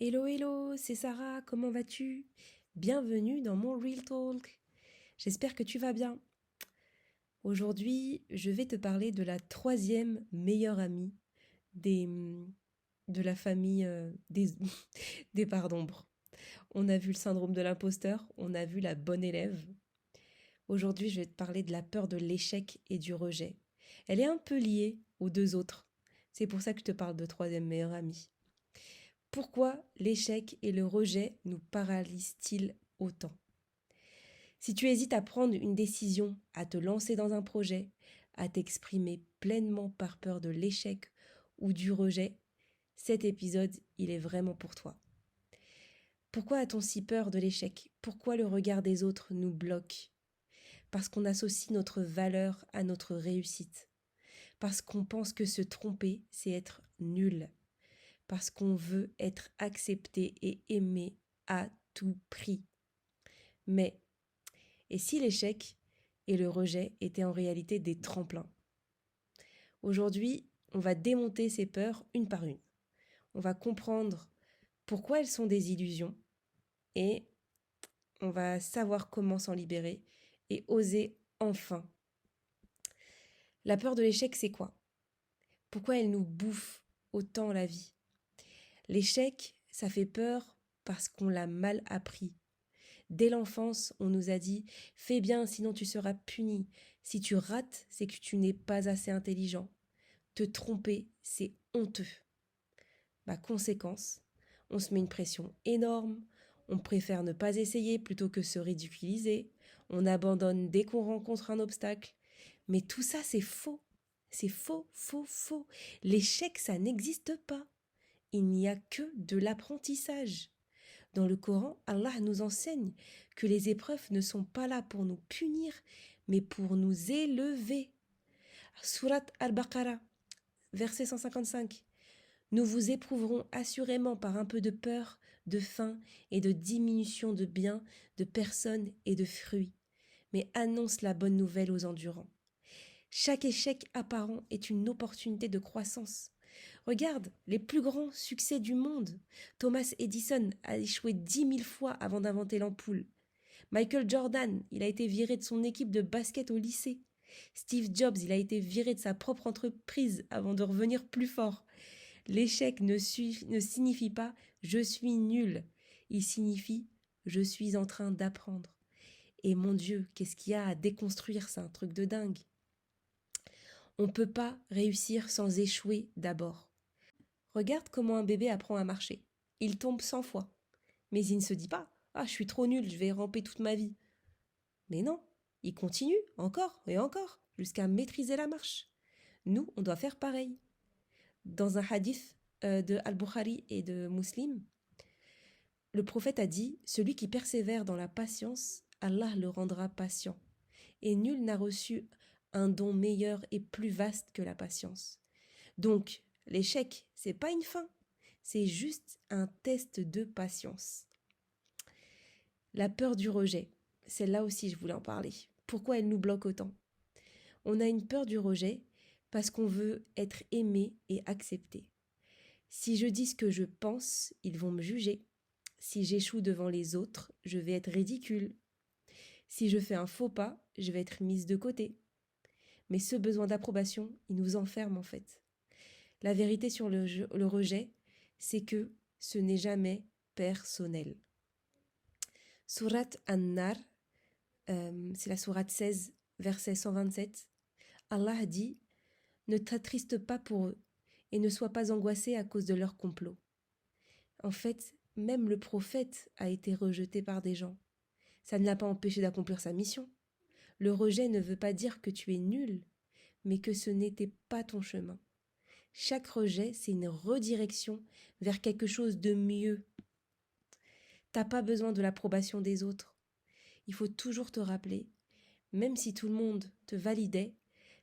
Hello, hello, c'est Sarah, comment vas-tu? Bienvenue dans mon Real Talk. J'espère que tu vas bien. Aujourd'hui, je vais te parler de la troisième meilleure amie des, de la famille des parts d'ombre. On a vu le syndrome de l'imposteur, on a vu la bonne élève. Aujourd'hui, je vais te parler de la peur de l'échec et du rejet. Elle est un peu liée aux deux autres. C'est pour ça que je te parle de troisième meilleure amie. Pourquoi l'échec et le rejet nous paralysent-ils autant? Si tu hésites à prendre une décision, à te lancer dans un projet, à t'exprimer pleinement par peur de l'échec ou du rejet, cet épisode, il est vraiment pour toi. Pourquoi a-t-on si peur de l'échec? Pourquoi le regard des autres nous bloque? Parce qu'on associe notre valeur à notre réussite. Parce qu'on pense que se tromper, c'est être nul. Parce qu'on veut être accepté et aimé à tout prix. Mais, et si l'échec et le rejet étaient en réalité des tremplins? Aujourd'hui, on va démonter ces peurs une par une. On va comprendre pourquoi elles sont des illusions et on va savoir comment s'en libérer et oser enfin. La peur de l'échec, c'est quoi? Pourquoi elle nous bouffe autant la vie? L'échec, ça fait peur parce qu'on l'a mal appris. Dès l'enfance, on nous a dit « Fais bien, sinon tu seras puni. Si tu rates, c'est que tu n'es pas assez intelligent. Te tromper, c'est honteux. » Conséquence, on se met une pression énorme, on préfère ne pas essayer plutôt que se ridiculiser, on abandonne dès qu'on rencontre un obstacle. Mais tout ça, c'est faux. C'est faux, faux, faux. L'échec, ça n'existe pas. Il n'y a que de l'apprentissage. Dans le Coran, Allah nous enseigne que les épreuves ne sont pas là pour nous punir, mais pour nous élever. Surat Al-Baqarah, verset 155. Nous vous éprouverons assurément par un peu de peur, de faim et de diminution de biens, de personnes et de fruits. Mais annonce la bonne nouvelle aux endurants. Chaque échec apparent est une opportunité de croissance. Regarde les plus grands succès du monde. Thomas Edison a échoué 10 000 fois avant d'inventer l'ampoule. Michael Jordan, il a été viré de son équipe de basket au lycée. Steve Jobs, il a été viré de sa propre entreprise avant de revenir plus fort. L'échec ne signifie pas « je suis nul ». Il signifie « je suis en train d'apprendre ». Et mon Dieu, qu'est-ce qu'il y a à déconstruire, c'est un truc de dingue. On ne peut pas réussir sans échouer d'abord. Regarde comment un bébé apprend à marcher. Il tombe 100 fois. Mais il ne se dit pas « Ah, je suis trop nul, je vais ramper toute ma vie ». Mais non, il continue encore et encore jusqu'à maîtriser la marche. Nous, on doit faire pareil. Dans un hadith de Al-Bukhari et de Muslim, le prophète a dit « Celui qui persévère dans la patience, Allah le rendra patient. Et nul n'a reçu un don meilleur et plus vaste que la patience. » Donc, l'échec, c'est pas une fin, c'est juste un test de patience. La peur du rejet, celle-là aussi je voulais en parler. Pourquoi elle nous bloque autant? On a une peur du rejet parce qu'on veut être aimé et accepté. Si je dis ce que je pense, ils vont me juger. Si j'échoue devant les autres, je vais être ridicule. Si je fais un faux pas, je vais être mise de côté. Mais ce besoin d'approbation, il nous enferme en fait. La vérité sur le rejet, c'est que ce n'est jamais personnel. Surat An-Nar, c'est la sourate 16, verset 127. Allah dit « Ne t'attriste pas pour eux et ne sois pas angoissé à cause de leur complot. » En fait, même le prophète a été rejeté par des gens. Ça ne l'a pas empêché d'accomplir sa mission. Le rejet ne veut pas dire que tu es nul, mais que ce n'était pas ton chemin. Chaque rejet, c'est une redirection vers quelque chose de mieux. T'as pas besoin de l'approbation des autres. Il faut toujours te rappeler, même si tout le monde te validait,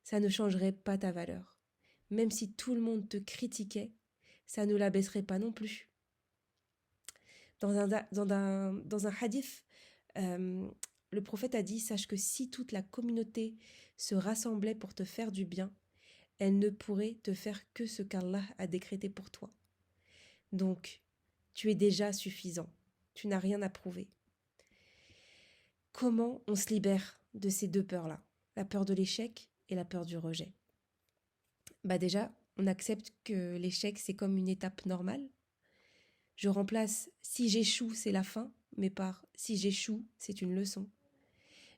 ça ne changerait pas ta valeur. Même si tout le monde te critiquait, ça ne l'abaisserait pas non plus. Dans un hadith, le prophète a dit « Sache que si toute la communauté se rassemblait pour te faire du bien, elle ne pourrait te faire que ce qu'Allah a décrété pour toi. » Donc, Tu es déjà suffisant. Tu n'as rien à prouver. Comment on se libère de ces deux peurs-là? La peur de l'échec et la peur du rejet. Déjà, on accepte que l'échec, c'est comme une étape normale. Je remplace si j'échoue, c'est la fin, mais par si j'échoue, c'est une leçon.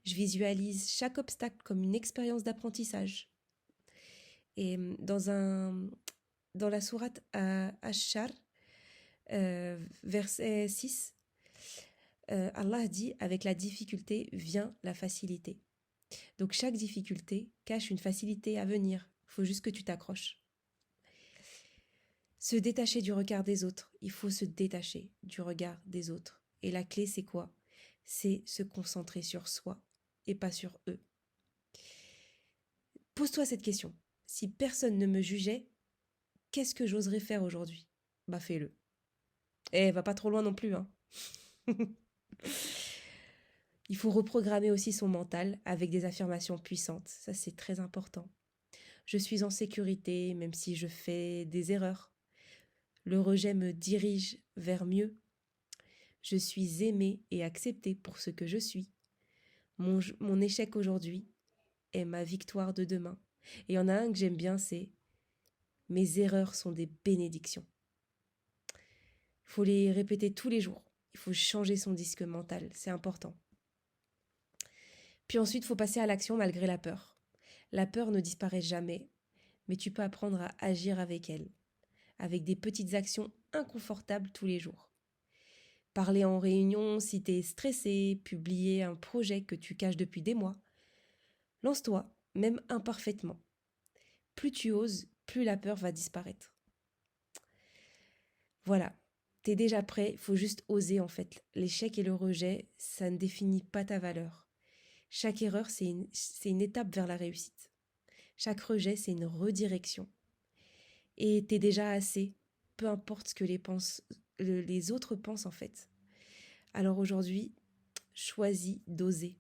Je visualise chaque obstacle comme une expérience d'apprentissage. Et dans la sourate Ash-Shar, verset 6, Allah dit « Avec la difficulté vient la facilité ». Donc chaque difficulté cache une facilité à venir. Il faut juste que tu t'accroches. Se détacher du regard des autres. Il faut se détacher du regard des autres. Et la clé, c'est quoi? C'est se concentrer sur soi et pas sur eux. Pose-toi cette question. Si personne ne me jugeait, qu'est-ce que j'oserais faire aujourd'hui? Fais-le. Et va pas trop loin non plus, hein. Il faut reprogrammer aussi son mental avec des affirmations puissantes. Ça, c'est très important. Je suis en sécurité, même si je fais des erreurs. Le rejet me dirige vers mieux. Je suis aimée et acceptée pour ce que je suis. Mon échec aujourd'hui est ma victoire de demain. Et il y en a un que j'aime bien, c'est « Mes erreurs sont des bénédictions ». Il faut les répéter tous les jours. Il faut changer son disque mental, c'est important. Puis ensuite, il faut passer à l'action malgré la peur. La peur ne disparaît jamais, mais tu peux apprendre à agir avec elle, avec des petites actions inconfortables tous les jours. Parler en réunion si t'es stressé, publier un projet que tu caches depuis des mois. Lance-toi, même imparfaitement. Plus tu oses, plus la peur va disparaître. Voilà, t'es déjà prêt, il faut juste oser en fait. L'échec et le rejet, ça ne définit pas ta valeur. Chaque erreur, c'est une étape vers la réussite. Chaque rejet, c'est une redirection. Et t'es déjà assez, peu importe ce que les autres pensent en fait. Alors aujourd'hui, choisis d'oser.